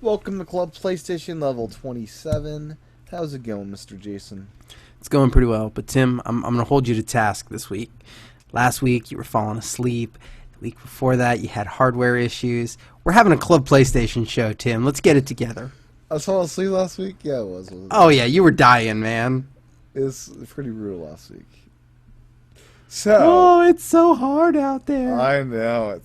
Welcome to Club PlayStation level 27. How's it going, Mr. Jason? It's going pretty well, but Tim, I'm going to hold you to task this week. Last week, you were falling asleep. The week before that, you had hardware issues. We're having a Club PlayStation show, Tim. Let's get it together. I was falling asleep last week? Yeah, it was. Oh, yeah, you were dying, man. It was pretty brutal last week. So, Oh, it's so hard out there. I know.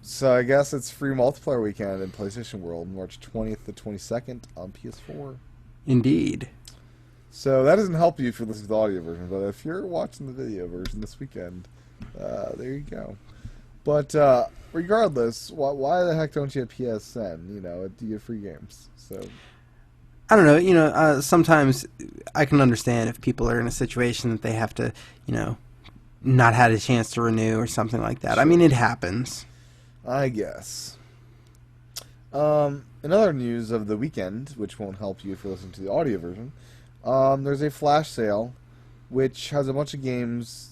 So I guess it's free multiplayer weekend in PlayStation World, March 20th to 22nd on PS4. Indeed. So that doesn't help you if you're listening to the audio version, but if you're watching the video version this weekend, there you go. But regardless, why the heck don't you have PSN? You know, you get free games. So I don't know. Sometimes I can understand if people are in a situation that they have to, not had a chance to renew or something like that. Sure. I mean, it happens. I guess. In other news of the weekend, which won't help you if you're listening to the audio version, there's a flash sale, which has a bunch of games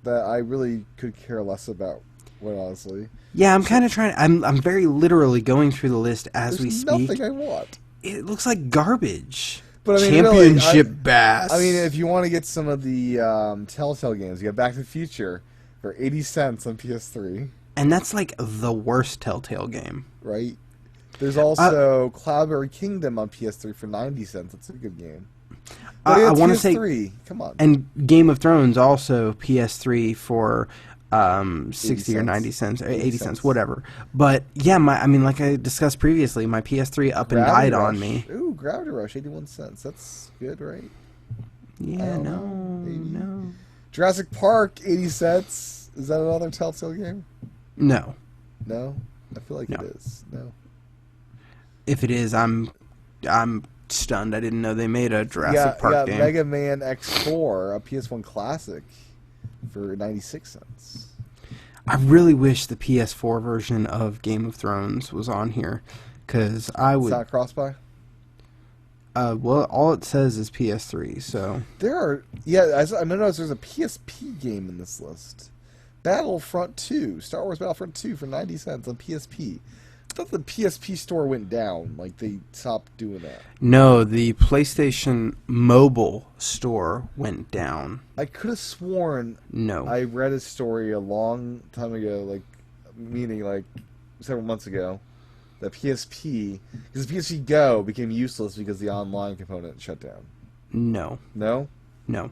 that I really could care less about, quite honestly. Yeah, I'm kind of trying. I'm very literally going through the list as we speak. Nothing I want. It looks like garbage. But I mean, Championship really, Bass. I mean, if you want to get some of the Telltale games, you got Back to the Future for 80 cents on PS3. And that's like the worst Telltale game. Right? There's also Cloudberry Kingdom on PS3 for 90 cents. That's a good game. But I want to PS3. say, come on. And Game of Thrones also PS3 for 60 or 90 cents, or 80 cents, whatever. But yeah, like I discussed previously, my PS3 up and died on me. Ooh, Gravity Rush, 81 cents. That's good, right? Yeah, no. Jurassic Park, 80 cents. Is that another Telltale game? No. No? I feel like No. it is. No. If it is, I'm stunned. I didn't know they made a Jurassic Park game. Mega Man X4, a PS1 classic, for 96 cents. I really wish the PS4 version of Game of Thrones was on here, because I would. It's not cross-buy? Well, all it says is PS3, so. There are, I noticed there's a PSP game in this list. Battlefront 2, Star Wars Battlefront 2 for 90 cents on PSP. I thought the PSP store went down, like they stopped doing that. No, the PlayStation Mobile store went down. I could have sworn No. I read a story a long time ago, meaning several months ago, that PSP, because PSP Go became useless because the online component shut down. No. No? No.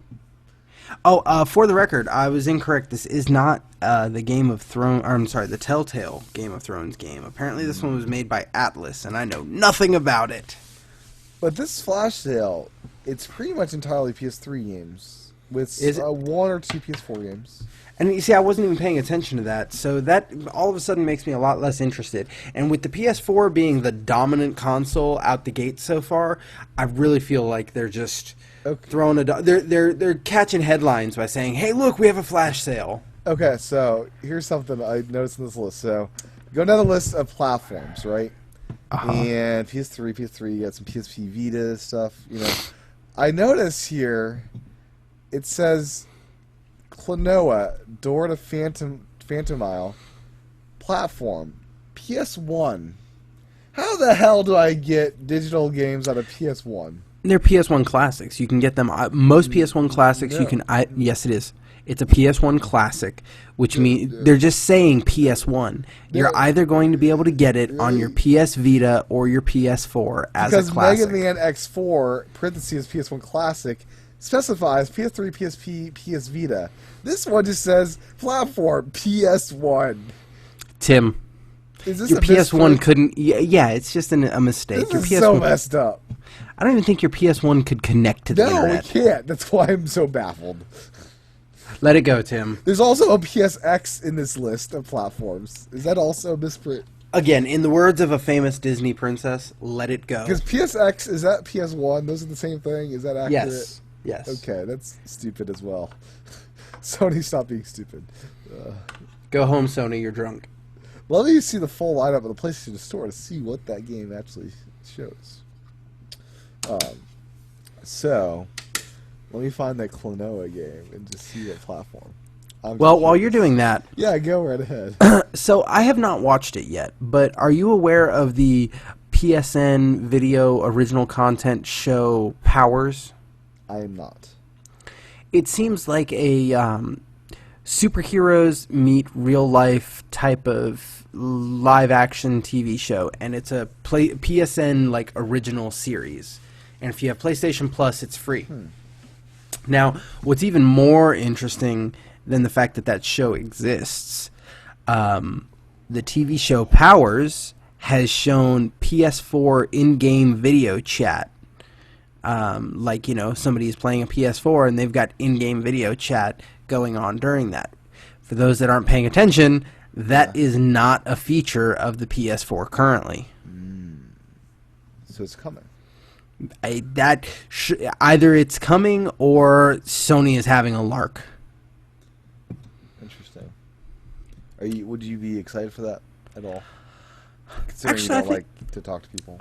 Oh, for the record, I was incorrect. This is not the Game of Thrones. I'm sorry, the Telltale Game of Thrones game. Apparently, this one was made by Atlas, and I know nothing about it. But this flash sale, it's pretty much entirely PS3 games, with Is it? one or two PS4 games. And you see, I wasn't even paying attention to that, so that all of a sudden makes me a lot less interested. And with the PS4 being the dominant console out the gate so far, I really feel like they're just throwing they're catching headlines by saying, "Hey, look, we have a flash sale." Okay, so here's something I noticed in this list. So, go down the list of platforms, right? Uh-huh. And PS3, you got some PSP Vita stuff. I notice here it says Klonoa Door to Phantom Isle platform PS1. How the hell do I get digital games on a PS1? They're PS1 classics. You can get them. Most PS1 classics you can. Yes, it is. It's a PS1 classic, which means they're just saying PS1. You're either going to be able to get it on your PS Vita or your PS4 as a classic. Because Mega Man X4 parentheses PS1 classic specifies PS3, PSP, PS Vita. This one just says platform PS1. Tim, Is this your a PS1 misprint? couldn't. Yeah, it's just a mistake. This Your is PS1, so messed up. I don't even think your PS1 could connect to the No, we internet. can't. That's why I'm so baffled. Let it go, Tim. There's also a PSX in this list of platforms. Is that also a misprint? Again, in the words of a famous Disney princess, let it go. Because PSX, is that PS1? Those are the same thing? Is that accurate? Yes. Yes. Okay, that's stupid as well. Sony, stop being stupid. Go home, Sony. You're drunk. Let me see the full lineup of the PlayStation Store to see what that game actually shows. So, let me find that Klonoa game and just see what platform. Well, while you're doing that, yeah, go right ahead. so I have not watched it yet, but are you aware of the PSN video original content show Powers? I am not. It seems like a superheroes meet real life type of live action TV show, and it's a PSN like original series. And if you have PlayStation Plus, it's free. Now, what's even more interesting than the fact that that show exists, the TV show Powers has shown PS4 in-game video chat. Like, somebody is playing a PS4 and they've got in-game video chat going on during that. For those that aren't paying attention, that is not a feature of the PS4 currently. So it's coming. Either it's coming or Sony is having a lark. Interesting. Would you be excited for that at all? Considering Actually, you don't like to talk to people.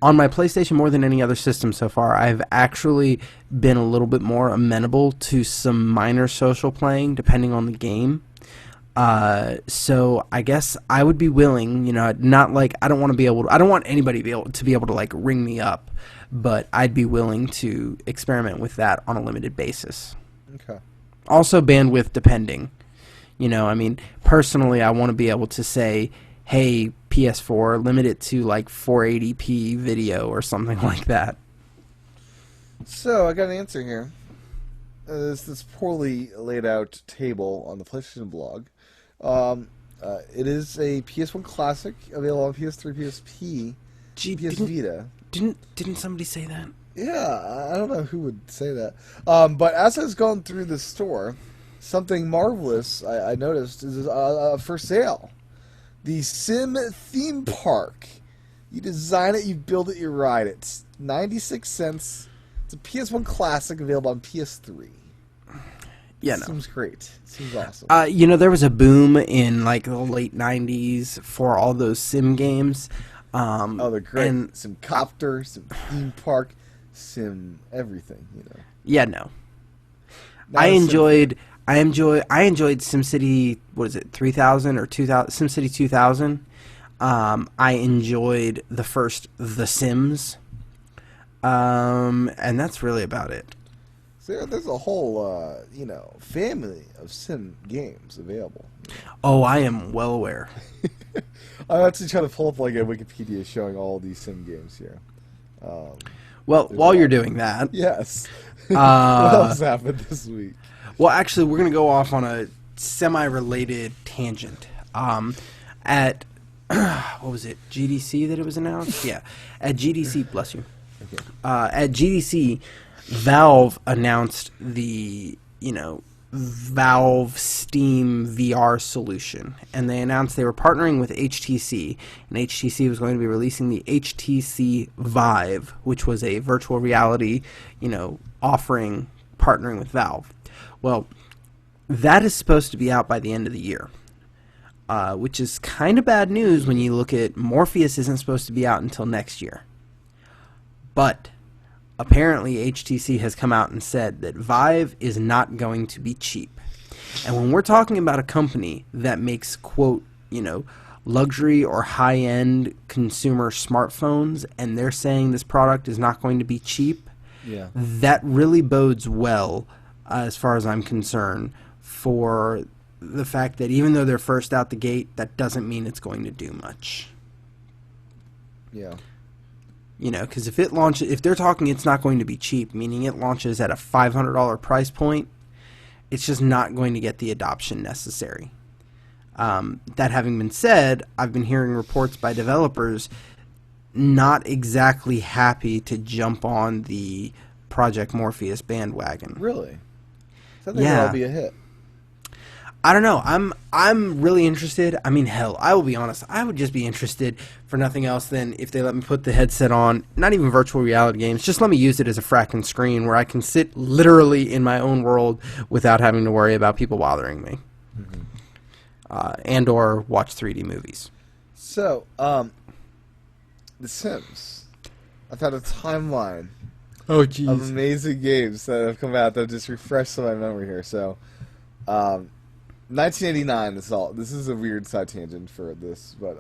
On my PlayStation more than any other system so far, I've actually been a little bit more amenable to some minor social playing depending on the game. So I guess I would be willing, not like I don't want anybody to be able to like ring me up, but I'd be willing to experiment with that on a limited basis. Okay. Also bandwidth depending. Personally, I want to be able to say, hey, PS4, limit it to like 480p video or something like that. So I got an answer here. This poorly laid out table on the PlayStation blog. It is a PS1 classic available on PS3, PSP, PS Vita. Didn't somebody say that? Yeah, I don't know who would say that. But as I was going through the store, something marvelous I noticed is for sale. The Sim Theme Park. You design it, you build it, you ride it. It's 96 cents. It's a PS1 classic available on PS3. Yeah, no. Seems great. Seems awesome. There was a boom in like the late 90s for all those sim games. They're great. Sim Copter, Sim Theme Park, Sim everything, Yeah, no. I enjoyed SimCity, what is it, 3000 or 2000, SimCity 2000. I enjoyed the first The Sims. And that's really about it. So there's a whole, family of Sim games available. Oh, I am well aware. I'm actually trying to pull up like a Wikipedia showing all these Sim games here. Well, while you're doing that, yes. What else happened this week? Well, actually, we're going to go off on a semi-related tangent. At what was it? GDC that it was announced? Yeah, at GDC. Bless you. Okay. At GDC, Valve announced the Valve Steam VR solution, and they announced they were partnering with HTC, and HTC was going to be releasing the HTC Vive, which was a virtual reality, offering partnering with Valve. Well, that is supposed to be out by the end of the year, which is kind of bad news when you look at Morpheus isn't supposed to be out until next year. But apparently HTC has come out and said that Vive is not going to be cheap. And when we're talking about a company that makes, quote, luxury or high-end consumer smartphones, and they're saying this product is not going to be cheap, that really bodes well, as far as I'm concerned, for the fact that even though they're first out the gate, that doesn't mean it's going to do much. Yeah. Because if they're talking it's not going to be cheap, meaning it launches at a $500 price point, it's just not going to get the adoption necessary. That having been said, I've been hearing reports by developers not exactly happy to jump on the Project Morpheus bandwagon. Really? I think that'll be a hit. I don't know. I'm really interested. I mean, hell, I will be honest. I would just be interested for nothing else than if they let me put the headset on, not even virtual reality games, just let me use it as a fracking screen where I can sit literally in my own world without having to worry about people bothering me. And or watch 3D movies. So, The Sims. I've had a timeline Oh, of jeez. amazing games that have come out that just refreshed some of my memory here. So, 1989. This is a weird side tangent for this, but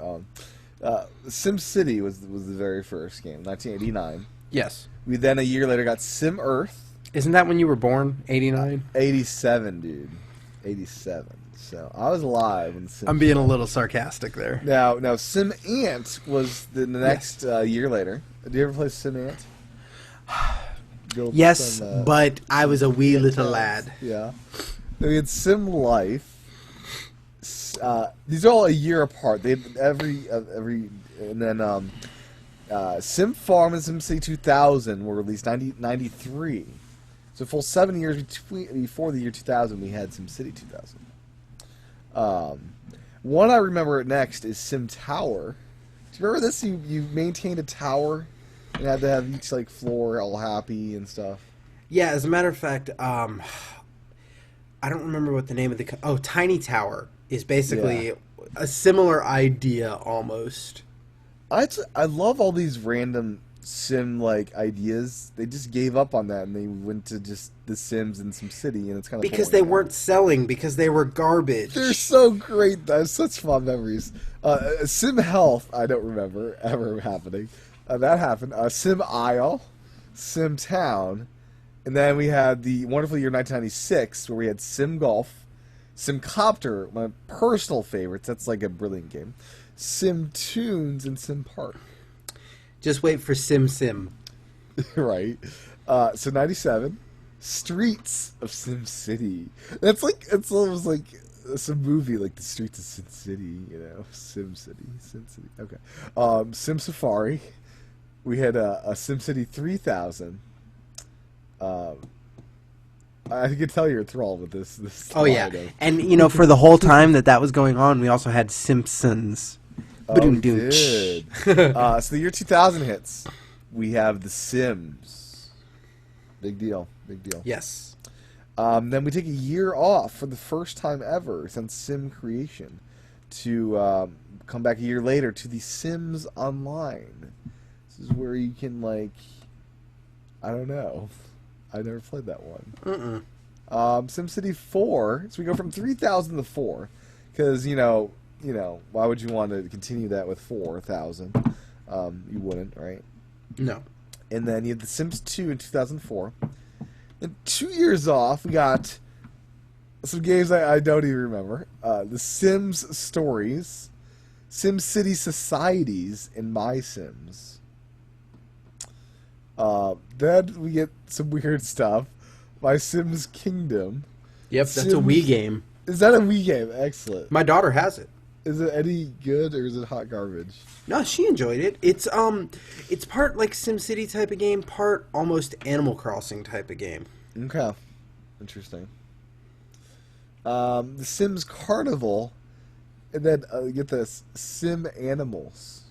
SimCity was the very first game, 1989. Yes. We then a year later got Sim Earth, Isn't that when you were born? 89? 87, dude, 87. So I was alive when Sim. I'm being a little sarcastic there. Now Sim Ant was the next year later. Did you ever play Sim Ant? Built Yes, some, but I was a wee little towns. lad. Yeah. Then we had Sim Life. These are all a year apart. They had every and then Sim Farm and SimCity 2000 were released 93. So a full 7 years before the year 2000, we had SimCity 2000. One I remember next is Sim Tower. Do you remember this? You maintained a tower and had to have each like floor all happy and stuff. Yeah, as a matter of fact, I don't remember what the name of the... Tiny Tower is basically a similar idea almost. I love all these random sim like ideas. They just gave up on that and they went to just The Sims and SimCity, and it's kind of Because they weren't selling, because they were garbage. They're so great. I have such fond memories. Sim Health, I don't remember ever happening. That happened. Sim Isle, Sim Town, and then we had the wonderful year 1996 where we had Sim Golf, Sim Copter, my personal favorites. That's like a brilliant game. Sim Tunes and Sim Park. Just wait for Sim. Right. So 97, Streets of Sim City. It's almost like some movie like The Streets of Sim City, you know, Sim City. Okay. Sim Safari. We had a SimCity 3000. I can tell you're enthralled with this. Oh, yeah. And, for the whole time that was going on, we also had Simpsons. Oh, we did. So the year 2000 hits. We have The Sims. Big deal. Yes. Then we take a year off for the first time ever since Sim creation to come back a year later to The Sims Online. This is where you can, like, I don't know. I never played that one. SimCity 4. So we go from 3000 to 4. Because, you know, why would you want to continue that with 4000? You wouldn't, right? No. And then you have The Sims 2 in 2004. And 2 years off, we got some games I don't even remember. The Sims Stories, SimCity Societies, and My Sims. Then we get some weird stuff. My Sims Kingdom. Yep, that's a Wii game. Is that a Wii game? Excellent. My daughter has it. Is it any good or is it hot garbage? No, she enjoyed it. It's part like SimCity type of game, part almost Animal Crossing type of game. Okay. Interesting. The Sims Carnival, and then get this, Sim Animals.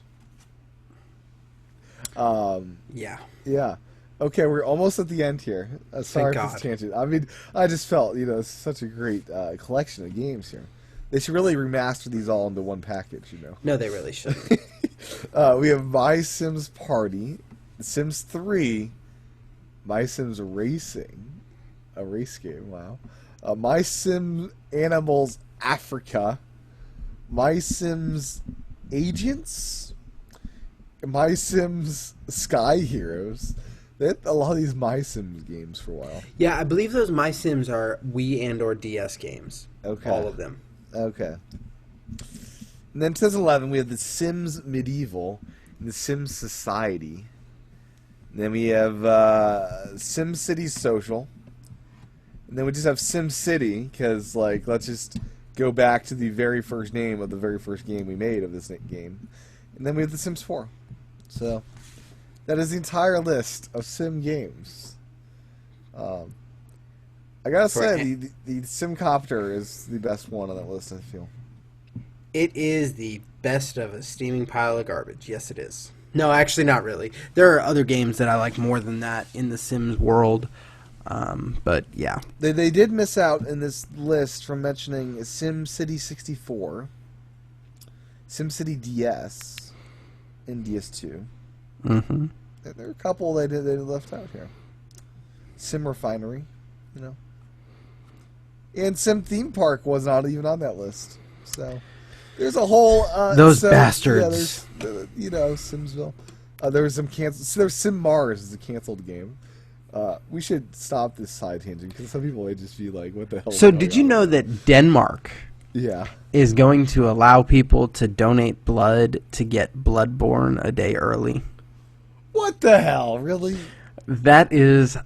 Yeah. Yeah. Okay, we're almost at the end here. Sorry for this tangent. I mean, I just felt, it's such a great collection of games here. They should really remaster these all into one package, No, they really shouldn't. We have My Sims Party, Sims 3, My Sims Racing, a race game, wow. My Sim Animals Africa, My Sims Agents, My Sims Sky Heroes. They had a lot of these My Sims games for a while. Yeah, I believe those My Sims are Wii and or DS games. Okay. All of them. Okay. And then 2011, we have The Sims Medieval and The Sims Society. And then we have SimCity Social. And then we just have SimCity, because, like, let's just go back to the very first name of the very first game we made of this game. And then we have The Sims 4. So, that is the entire list of Sim games. I gotta say, the SimCopter is the best one on that list, I feel. It is the best of a steaming pile of garbage. Yes, it is. No, actually, not really. There are other games that I like more than that in the Sims world. But, yeah. They did miss out in this list from mentioning SimCity 64, SimCity DS, and DS2. Mm-hmm. There are a couple they left out here. Sim Refinery, you know. And Sim Theme Park was not even on that list. So there's a whole Those bastards. Yeah, there's Simsville. There was some cancel. So there's Sim Mars is a canceled game. We should stop this side tangent because some people may just be like, "What the hell?" So did you know that Denmark Yeah. is going to allow people to donate blood to get Bloodborne a day early? What the hell? Really? That is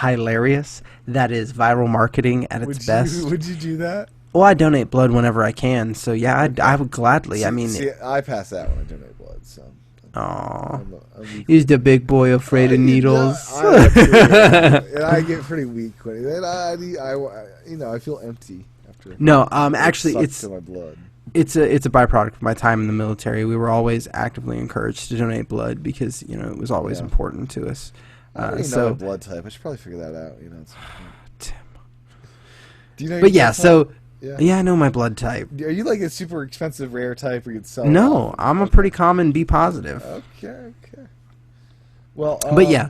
hilarious. That is viral marketing at its best. Would you do that? Well, I donate blood whenever I can, so yeah, I would gladly. I mean, I pass that when I donate blood. So. aw, I'm he's the big boy afraid of needles. And I get pretty weak when I feel empty after. No, actually, sucks it's to my blood. it's a byproduct of my time in the military. We were always actively encouraged to donate blood because it was always Yeah. important to us. I don't even know my blood type. I should probably figure that out. Tim. Do you know? But your yeah, blood so type? yeah, I know my blood type. Are you like a super expensive rare type where you'd sell? No, off? I'm a pretty common B positive. Okay. Well, But yeah,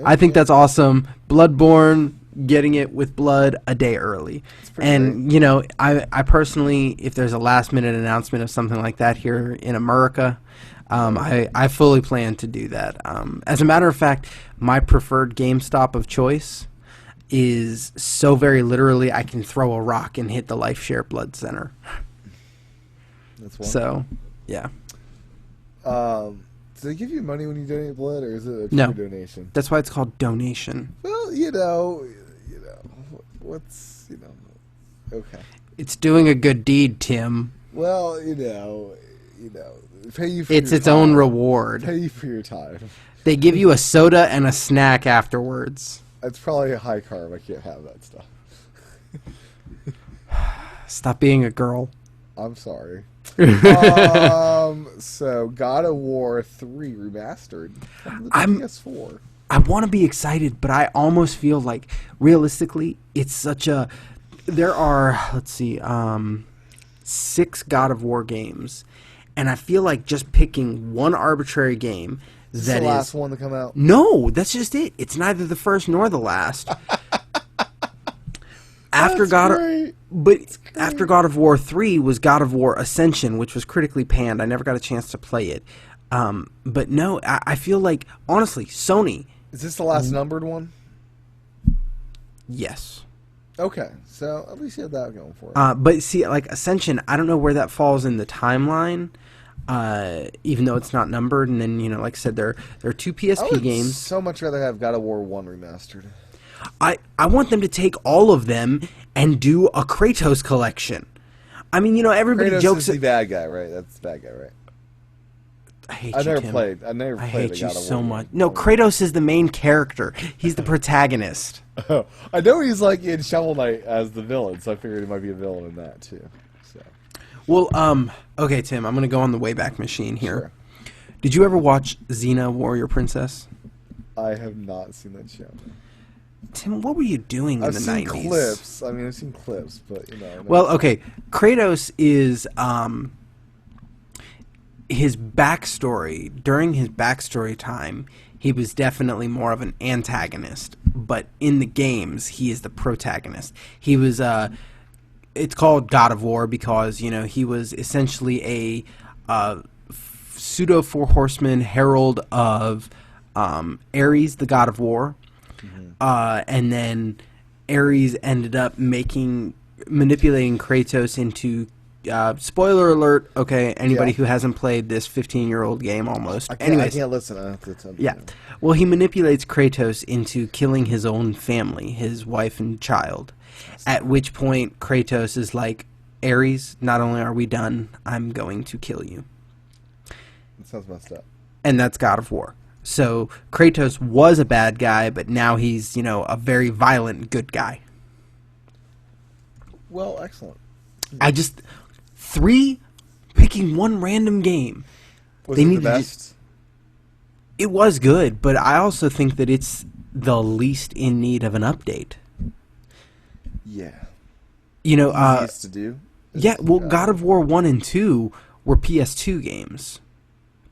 I think that's awesome. Bloodborne, getting it with blood a day early. pretty And, I personally, if there's a last minute announcement of something like that here in America, I fully plan to do that. As a matter of fact, my preferred GameStop of choice is so very literally I can throw a rock and hit the LifeShare Blood Center. That's one. So, yeah. Do they give you money when you donate blood, or is it a free No. donation? That's why it's called donation. Well, what's okay. It's doing a good deed, Tim. Well, pay you for It's your its own time. reward. Pay you for your time. They give you a soda and a snack afterwards. It's probably a high carb. I can't have that stuff. Stop being a girl. I'm sorry. So God of War 3 remastered from the PS4. I want to be excited, but I almost feel like, realistically, it's such a... There are, 6 God of War games, and I feel like just picking one arbitrary game Is this that the is... last one to come out? No, that's just it. It's neither the first nor the last. After That's great. After God of War 3 was God of War Ascension, which was critically panned. I never got a chance to play it. But no, I feel like, honestly, Sony... Is this the last numbered one? Yes. Okay, so at least you have that going for it. But see, like Ascension, I don't know where that falls in the timeline, even though it's not numbered. And then, like I said, there are 2 I PSP would games. so much rather have God of War 1 remastered. I want them to take all of them and do a Kratos collection. I mean, everybody Kratos jokes. is the bad guy, right? That's the bad guy, right? I hate I you, never Tim. played. I hate the you God of War so game. much. No, Kratos is the main character. He's the protagonist. Oh, I know he's like in Shovel Knight as the villain, so I figured he might be a villain in that too. So Well, okay, Tim, I'm gonna go on the Wayback Machine here. Sure. Did you ever watch Xena Warrior Princess? I have not seen that show. Tim, what were you doing in I've the seen 90s? clips. I mean, I've seen clips, but Well, okay. Kratos is his backstory. During his backstory time, he was definitely more of an antagonist, but in the games, he is the protagonist. He was it's called God of War because he was essentially a pseudo 4 horseman herald of Ares, the god of war. And then Ares ended up manipulating Kratos into spoiler alert, okay, anybody Yeah. who hasn't played this 15-year-old game almost. I Anyways, can't listen. I have to tell you. yeah. Well, he manipulates Kratos into killing his own family, his wife and child. At which point Kratos is like, Ares, not only are we done, I'm going to kill you. That sounds messed up. And that's God of War. So Kratos was a bad guy, but now he's, a very violent good guy. Well, excellent. Picking one random game. Was They it need the to best? It was good, but I also think that it's the least in need of an update. Yeah. Easiest to do. Yeah, well, God of War 1 and 2 were PS2 games.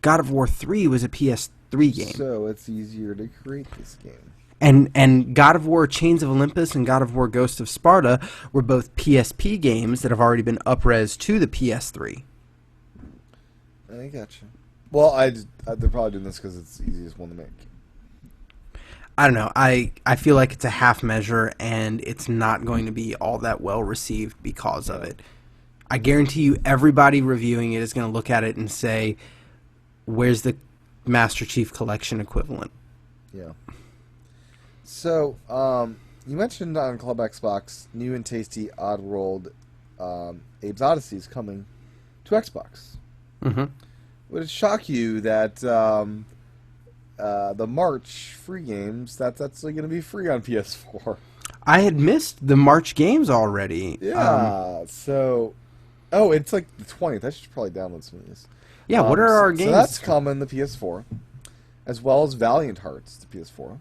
God of War 3 was a PS3 game. So it's easier to create this game. And God of War Chains of Olympus and God of War Ghost of Sparta were both PSP games that have already been up-res to the PS3. I gotcha. Well, they're probably doing this because it's the easiest one to make. I don't know. I feel like it's a half measure, and it's not going to be all that well received because of it. I guarantee you everybody reviewing it is going to look at it and say, where's the Master Chief Collection equivalent? Yeah. So, you mentioned on Club Xbox, new and tasty Oddworld Abe's Odyssey is coming to Xbox. Mm-hmm. Would it shock you that the March free games, that's actually going to be free on PS4? I had missed the March games already. Yeah, so... Oh, it's like the 20th. I should probably download some of these. Yeah, what are our games? So that's coming to PS4, as well as Valiant Hearts to PS4.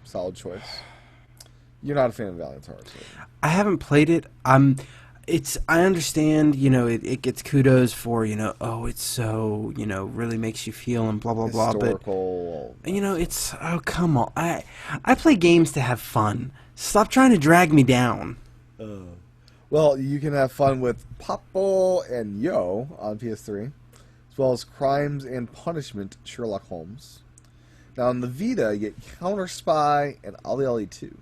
Solid choice. You're not a fan of Valiant Hearts, right? I haven't played it. I understand, it gets kudos for, it's so, really makes you feel and blah, blah, blah. Historical. But, it's, oh, come on. I play games to have fun. Stop trying to drag me down. Well, you can have fun with Popple and Yo on PS3, as well as Crimes and Punishment Sherlock Holmes. Now, on the Vita, you get Counter Spy and Ollie Ollie 2.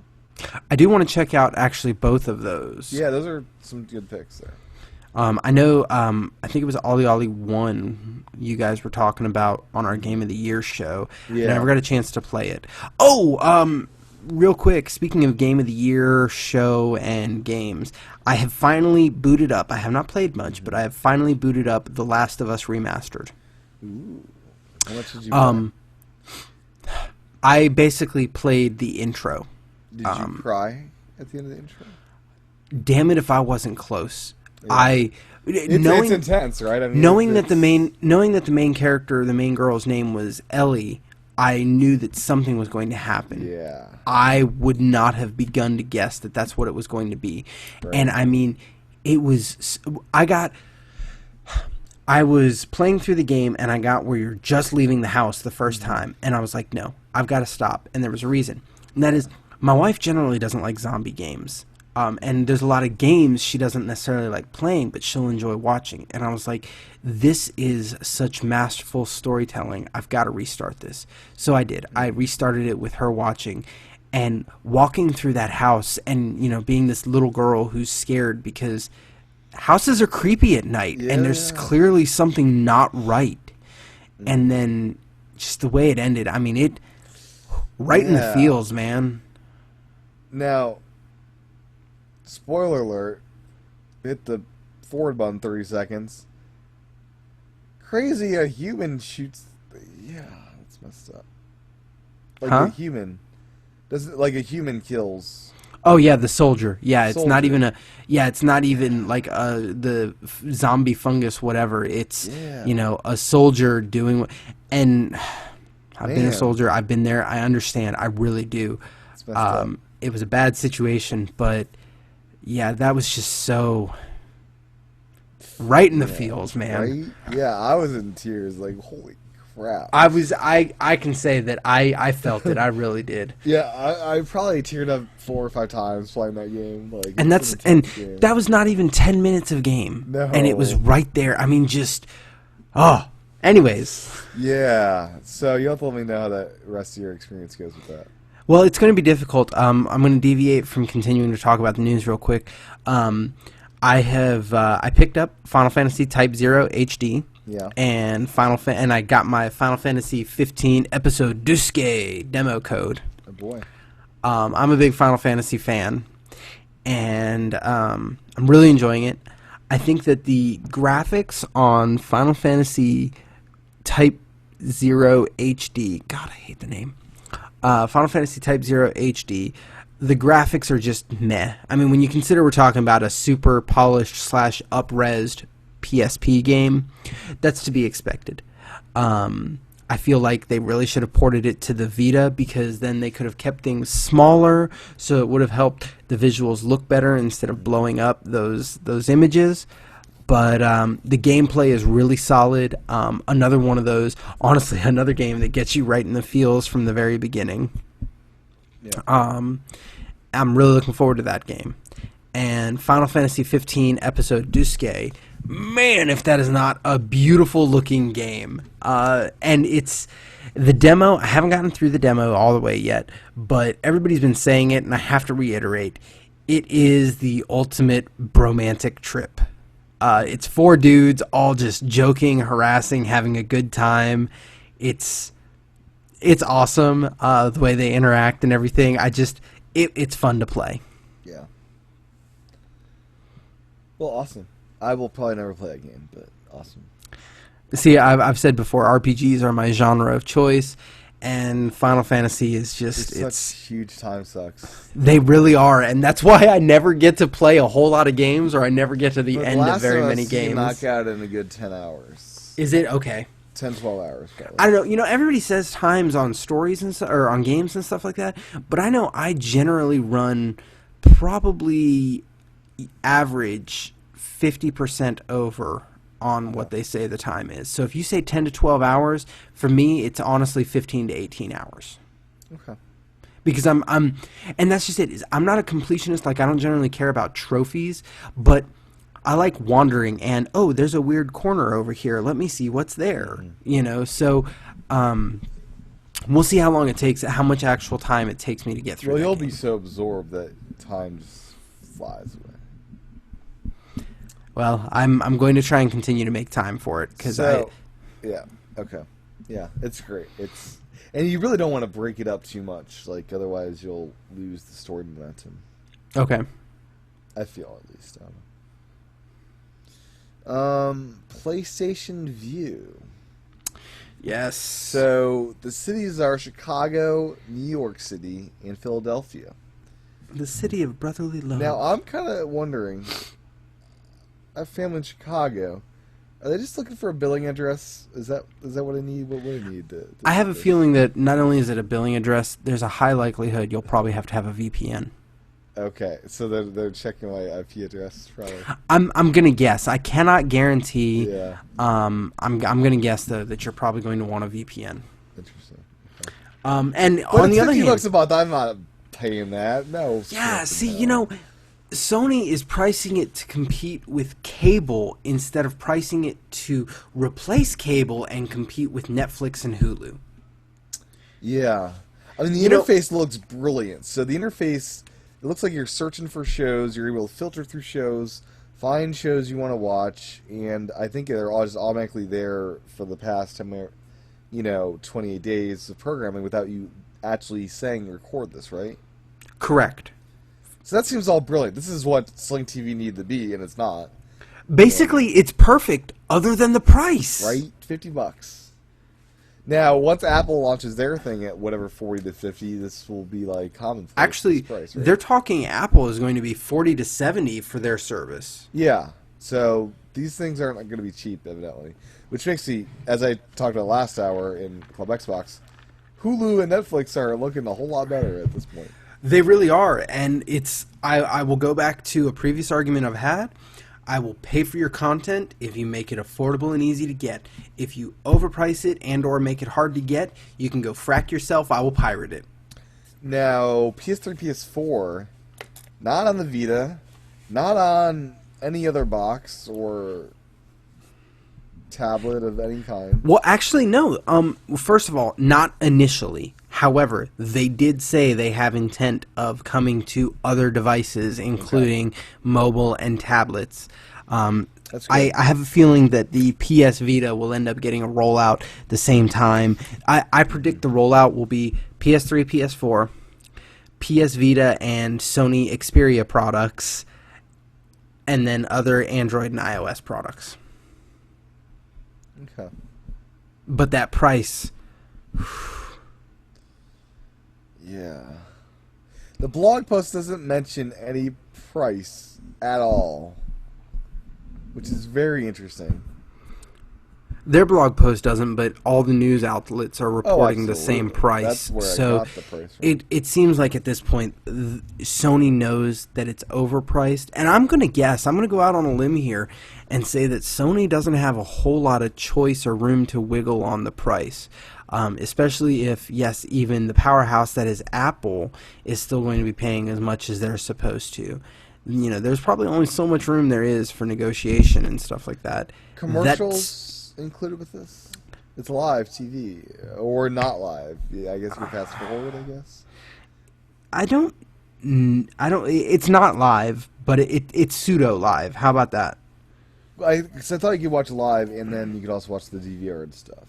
I do want to check out, actually, both of those. Yeah, those are some good picks there. I know, I think it was Ollie Ollie 1 you guys were talking about on our Game of the Year show. Yeah. And I never got a chance to play it. Oh, real quick, speaking of Game of the Year show and games, I have finally booted up. I have not played much, but I have finally booted up The Last of Us Remastered. Ooh. How much did you play? I basically played the intro. Did you cry at the end of the intro? Damn it if I wasn't close. Yeah. It's intense, right? I mean, knowing that the main character, the main girl's name was Ellie, I knew that something was going to happen. Yeah. I would not have begun to guess that that's what it was going to be. Right. And I mean, it was... I was playing through the game, and I got where you're just leaving the house the first time, and I was like, no, I've got to stop. And there was a reason. And that is, my wife generally doesn't like zombie games. And there's a lot of games she doesn't necessarily like playing, but she'll enjoy watching. And I was like, this is such masterful storytelling. I've got to restart this. So I did. I restarted it with her watching. And walking through that house and, being this little girl who's scared because houses are creepy at night. Yeah. And there's clearly something not right. And then just the way it ended, I mean, it... Right in the feels, man. Now... Spoiler alert, hit the forward button 30 seconds. Crazy, a human shoots... Yeah, that's messed up. Like a human. Like a human kills... Oh yeah, the soldier. Yeah, it's not Soldier. even a... Yeah, it's not even like the zombie fungus, whatever. It's, a soldier doing... And I've been a soldier. I've been there. I understand. I really do. It's messed up. It was a bad situation, but... Yeah, that was just so right in the feels, man. Right? Yeah, I was in tears, like, holy crap. I can say that I felt it. I really did. Yeah, I probably teared up 4 or 5 times playing that game. Like, And game. that was not even 10 minutes of game. No. And it was right there. I mean, just anyways. Yeah. So you have to let me know how the rest of your experience goes with that. Well, it's going to be difficult. I'm going to deviate from continuing to talk about the news real quick. I picked up Final Fantasy Type 0 HD. Yeah. And I got my Final Fantasy 15 Episode Duske demo code. Oh boy. I'm a big Final Fantasy fan, and I'm really enjoying it. I think that the graphics on Final Fantasy Type 0 HD, God, I hate the name. Final Fantasy Type 0 HD, the graphics are just meh. I mean, when you consider we're talking about a super polished / up-resed PSP game, that's to be expected. I feel like they really should have ported it to the Vita, because then they could have kept things smaller, so it would have helped the visuals look better instead of blowing up those images. But the gameplay is really solid. Another one of those, honestly, another game that gets you right in the feels from the very beginning. Yeah. I'm really looking forward to that game. And Final Fantasy 15 Episode Duske, man, if that is not a beautiful looking game. And it's the demo. I haven't gotten through the demo all the way yet, but everybody's been saying it, and I have to reiterate, it is the ultimate bromantic trip. It's 4 dudes all just joking, harassing, having a good time. It's awesome, the way they interact and everything. It's fun to play. Yeah. Well, awesome. I will probably never play that game, but awesome. See, I've said before, RPGs are my genre of choice, and Final Fantasy is just it's huge time sucks. They really are, and that's why I never get to play a whole lot of games, or I never get to the end of very many games. Knock out in a good 10 hours. Is it okay? 10, 12 hours. Probably. I don't know. You know, everybody says times on stories and or on games and stuff like that, but I know I generally run probably average 50% over on what they say the time is. So if you say 10 to 12 hours, for me, it's honestly 15 to 18 hours. Okay. Because and that's just it. I'm not a completionist. Like, I don't generally care about trophies, but I like wandering and, oh, there's a weird corner over here. Let me see what's there. You know, so we'll see how long it takes, how much actual time it takes me to get through. Well, you'll be so absorbed that time just flies away. Well, I'm going to try and continue to make time for it because yeah, okay, yeah, it's great. And you really don't want to break it up too much, like otherwise you'll lose the story momentum. Okay. I feel at least. PlayStation View. Yes. So the cities are Chicago, New York City, and Philadelphia. The city of brotherly love. Now I'm kind of wondering. I have family in Chicago. Are they just looking for a billing address? Is that what I need? What would I need? I have a feeling that not only is it a billing address, there's a high likelihood you'll probably have to have a VPN. Okay, so they're checking my IP address probably. I'm gonna guess. I cannot guarantee. Yeah. I'm gonna guess though that you're probably going to want a VPN. Interesting. Okay. And but on the other hand, $50 a month. I'm not paying that. No. Yeah. See, you know, Sony is pricing it to compete with cable instead of pricing it to replace cable and compete with Netflix and Hulu. Yeah. I mean, the interface looks brilliant. So the interface, it looks like you're searching for shows. You're able to filter through shows, find shows you want to watch, and I think they're all just automatically there for the past 28 days of programming without you actually saying record this, right? Correct. So that seems all brilliant. This is what Sling TV needed to be, and it's not. Basically, it's perfect, other than the price. Right? $50. Now, once Apple launches their thing at whatever 40 to 50, this will be like commonplace. Actually, price, right? they're talking Apple is going to be 40 to 70 for their service. Yeah. So these things aren't going to be cheap, evidently. Which makes me, as I talked about last hour in Club Xbox, Hulu and Netflix are looking a whole lot better at this point. They really are, and I will go back to a previous argument I've had. I will pay for your content if you make it affordable and easy to get. If you overprice it and or make it hard to get, you can go frack yourself. I will pirate it. Now, PS3, PS4, not on the Vita, not on any other box or tablet of any kind. Well, actually, no. First of all, not initially. However, they did say they have intent of coming to other devices, including mobile and tablets. I have a feeling that the PS Vita will end up getting a rollout the same time. I predict the rollout will be PS3, PS4, PS Vita, and Sony Xperia products, and then other Android and iOS products. Okay. But that price... Yeah. The blog post doesn't mention any price at all, which is very interesting. Their blog post doesn't, but all the news outlets are reporting the same price. That's where so I got the price from. it seems like at this point, Sony knows that it's overpriced. And I'm going to guess, I'm going to go out on a limb here and say that Sony doesn't have a whole lot of choice or room to wiggle on the price. especially if, yes, even the powerhouse that is Apple is still going to be paying as much as they're supposed to. There's probably only so much room there is for negotiation and stuff like that. Commercials included with this? It's live TV or not live. Yeah, I guess you fast forward. I guess. I don't. It's not live, but it's pseudo live. How about that? Cause I thought you could watch live and then you could also watch the DVR and stuff.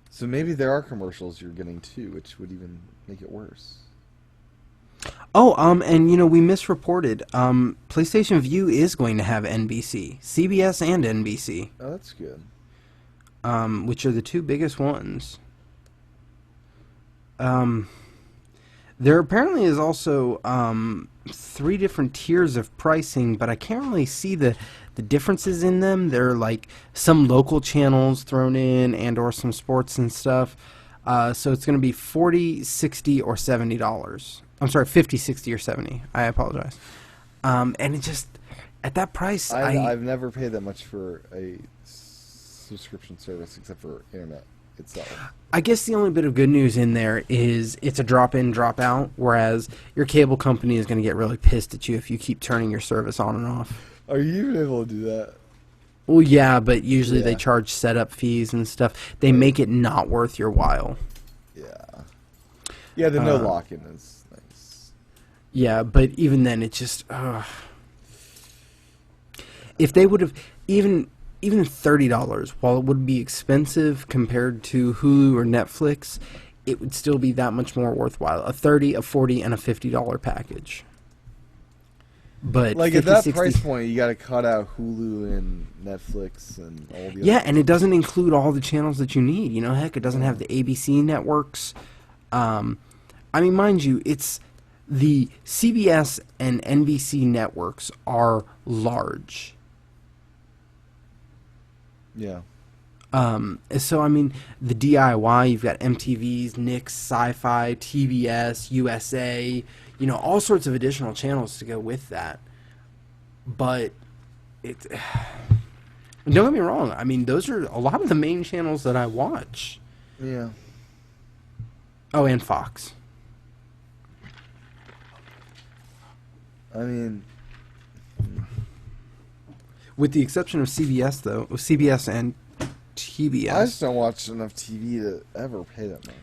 So maybe there are commercials you're getting too, which would even make it worse. Oh, and we misreported. PlayStation Vue is going to have NBC, CBS, and NBC. Oh, that's good. Which are the two biggest ones. There apparently is also 3 different tiers of pricing, but I can't really see the differences in them. There are like some local channels thrown in or some sports and stuff. So it's going to be $40, $60, or $70. I'm sorry, $50, $60, or $70. I apologize. And it just, at that price, I've never paid that much for a subscription service except for internet itself. I guess the only bit of good news in there is it's a drop-in, drop-out, whereas your cable company is going to get really pissed at you if you keep turning your service on and off. Are you even able to do that? Well, yeah, but usually they charge setup fees and stuff. They make it not worth your while. Yeah. Yeah, the no lock-in is nice. Yeah, but even then, it just... If they would have... Even $30, while it would be expensive compared to Hulu or Netflix, it would still be that much more worthwhile. A $30, a $40, and a $50 package. But like 50, at that 60, price point, you got to cut out Hulu and Netflix and all the. Yeah, and it doesn't include all the channels that you need. Heck, it doesn't have the ABC networks. I mean, mind you, it's the CBS and NBC networks are large. Yeah. So I mean, the DIY, you've got MTV's, Nick's, Sci-Fi, TBS, USA, all sorts of additional channels to go with that. But don't get me wrong. I mean, those are a lot of the main channels that I watch. Yeah. Oh, and Fox. I mean, with the exception of CBS, though, CBS and TBS. I just don't watch enough TV to ever pay that much.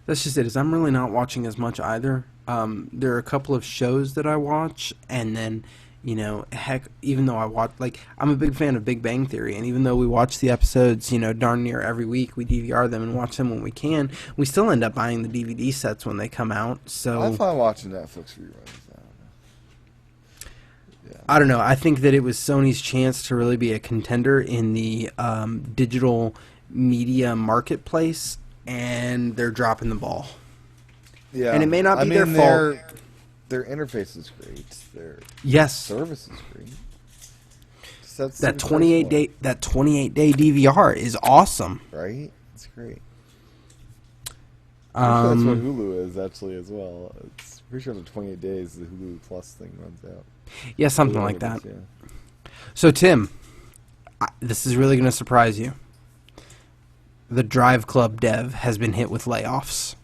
That's just it. Is I'm really not watching as much either. There are a couple of shows that I watch, and then, heck, even though I watch, I'm a big fan of Big Bang Theory, and even though we watch the episodes, darn near every week, we DVR them and watch them when we can, we still end up buying the DVD sets when they come out. So I find watching Netflix reruns. I don't know. I think that it was Sony's chance to really be a contender in the digital media marketplace, and they're dropping the ball. Yeah, and it may not be their fault. Their interface is great. Their service is great. That 28-day DVR is awesome. Right? It's great. That's what Hulu is actually as well. It's pretty sure after 28 days the Hulu Plus thing runs out. Yeah, something like that. Yeah. So Tim, this is really going to surprise you. The Drive Club dev has been hit with layoffs.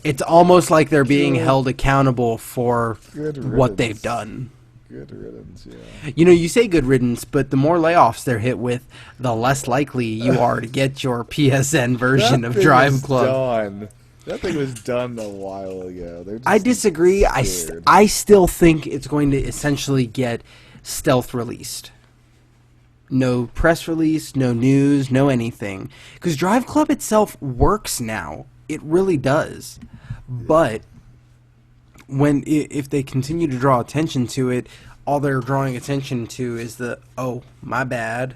It's almost like they're being held accountable for what they've done. Good riddance, yeah. You say good riddance, but the more layoffs they're hit with, the less likely you are to get your PSN version of Drive Club. Done. That thing was done a while ago. I disagree. I still think it's going to essentially get stealth released. No press release, no news, no anything. Because Drive Club itself works now. It really does. But if they continue to draw attention to it, all they're drawing attention to is oh, my bad.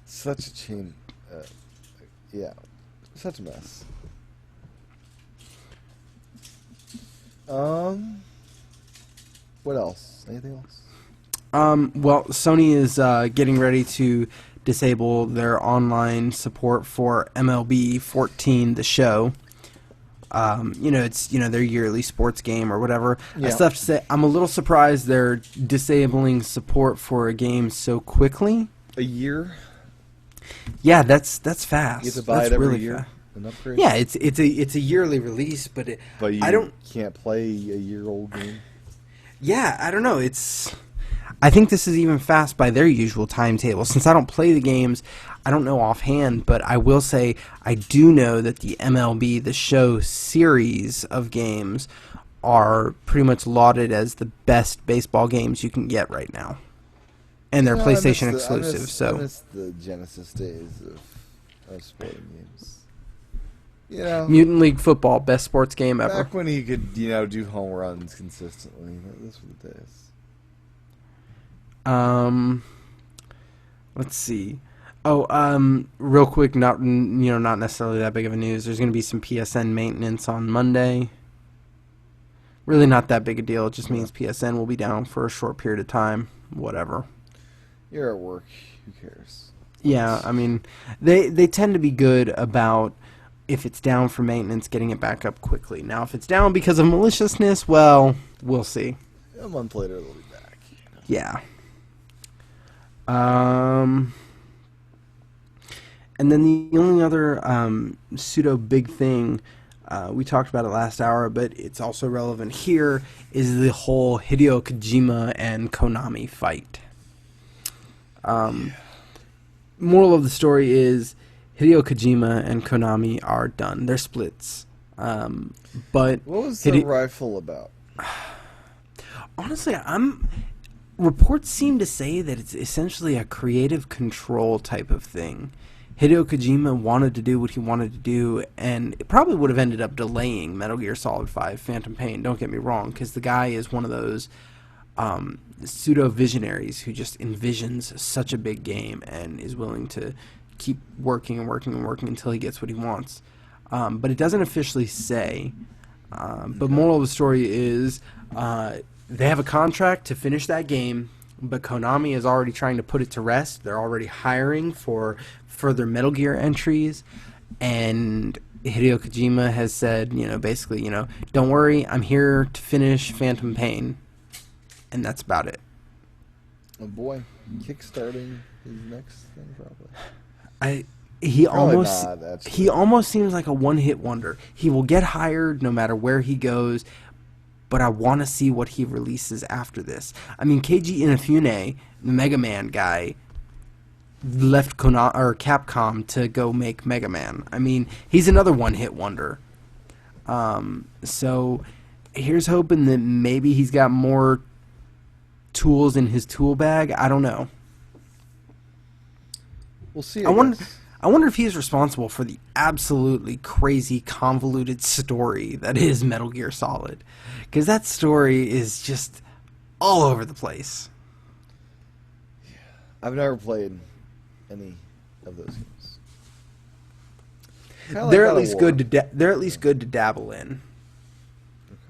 Such a chain. Yeah. Such a mess. What else? Anything else? Well, Sony is getting ready to disable their online support for MLB 14, the show. It's their yearly sports game or whatever. Yeah. I still have to say I'm a little surprised they're disabling support for a game so quickly. A year? Yeah, that's fast. You have to buy That's it every really year? fast. An upgrade? Yeah, it's a yearly release, but But I don't. can't play a year-old game? Yeah, I don't know. I think this is even fast by their usual timetable. Since I don't play the games, I don't know offhand, but I will say I do know that the MLB The Show series of games are pretty much lauded as the best baseball games you can get right now. And they're No, PlayStation I exclusive, I miss the Genesis days of sporting games. Mutant League Football, best sports game ever. Back when he could, do home runs consistently. Those were the days. Let's see. Oh, real quick, not necessarily that big of a news. There's going to be some PSN maintenance on Monday. Really not that big a deal. It just means PSN will be down for a short period of time. Whatever. You're at work. Who cares? Yeah, I mean, they tend to be good about, if it's down for maintenance, getting it back up quickly. Now, if it's down because of maliciousness, well, we'll see. A month later, they'll be back. Yeah. And then the only other pseudo big thing, we talked about it last hour, but it's also relevant here, is the whole Hideo Kojima and Konami fight. Moral of the story is Hideo Kojima and Konami are done. They're splits. But what was the rifle about? Honestly, reports seem to say that it's essentially a creative control type of thing. Hideo Kojima wanted to do what he wanted to do, and it probably would have ended up delaying Metal Gear Solid 5 Phantom Pain, don't get me wrong, because the guy is one of those pseudo-visionaries who just envisions such a big game and is willing to keep working and working and working until he gets what he wants. But it doesn't officially say. But moral of the story is they have a contract to finish that game, but Konami is already trying to put it to rest. They're already hiring for further Metal Gear entries, and Hideo Kojima has said, basically, don't worry, I'm here to finish Phantom Pain, and that's about it. Oh boy, kickstarting his next thing probably. He almost seems like a one-hit wonder. He will get hired no matter where he goes, but I want to see what he releases after this. I mean, Keiji Inafune, the Mega Man guy, left Capcom to go make Mega Man. I mean, he's another one-hit wonder. So here's hoping that maybe he's got more tools in his tool bag. I don't know. We'll see. I wonder if he's responsible for the absolutely crazy, convoluted story that is Metal Gear Solid. Because that story is just all over the place. I've never played any of those games. They're at least good to dabble in.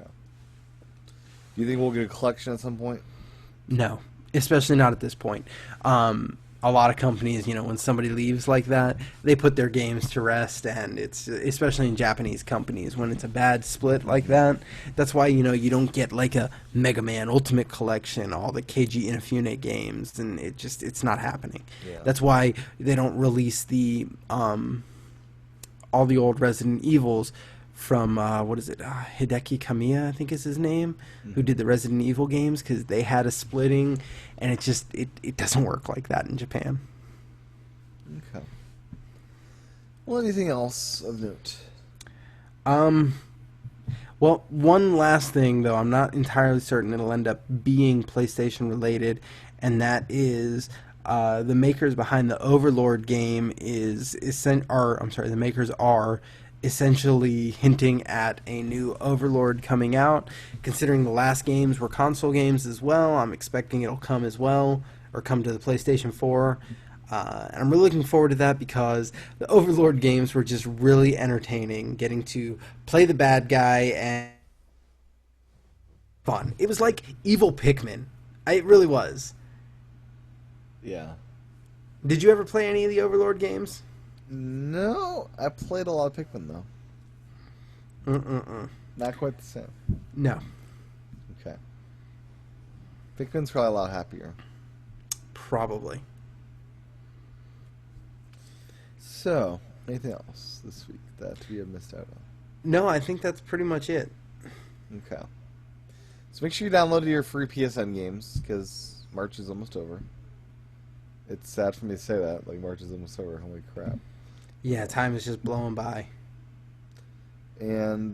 Okay. Do you think we'll get a collection at some point? No, especially not at this point. A lot of companies, when somebody leaves like that, they put their games to rest, and it's especially in Japanese companies when it's a bad split like that. That's why you don't get like a Mega Man Ultimate Collection, all the Keiji Inafune games, and it's not happening. Yeah. That's why they don't release the all the old Resident Evils from Hideki Kamiya, I think is his name, who did the Resident Evil games, because they had a splitting, and it doesn't work like that in Japan. Okay. Well, anything else of note? Well, one last thing, though, I'm not entirely certain it'll end up being PlayStation related, and that is the makers behind the Overlord game the makers are essentially hinting at a new Overlord coming out. Considering the last games were console games as well, I'm expecting it'll come as well, or come to the PlayStation 4. And I'm really looking forward to that because the Overlord games were just really entertaining, getting to play the bad guy and fun. It was like evil Pikmin. It really was. Yeah. Did you ever play any of the Overlord games? No, I played a lot of Pikmin though. Mm-mm-mm. Not quite the same. No. Okay. Pikmin's probably a lot happier. Probably. So, anything else this week that we have missed out on? No, I think that's pretty much it. Okay. So make sure you download your free PSN games, because March is almost over. It's sad for me to say that. Like, March is almost over. Holy crap. Yeah, time is just blowing by. And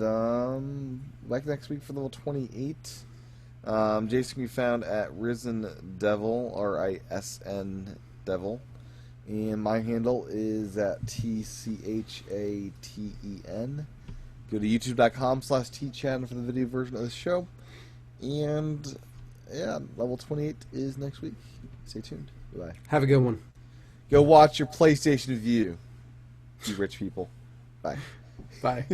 back next week for level 28. Jason can be found at Risen Devil, RISN Devil. And my handle is at TCHATEN. Go to youtube.com/tchan for the video version of the show. And yeah, level 28 is next week. Stay tuned. Goodbye. Have a good one. Go watch your PlayStation View, you rich people. Bye. Bye.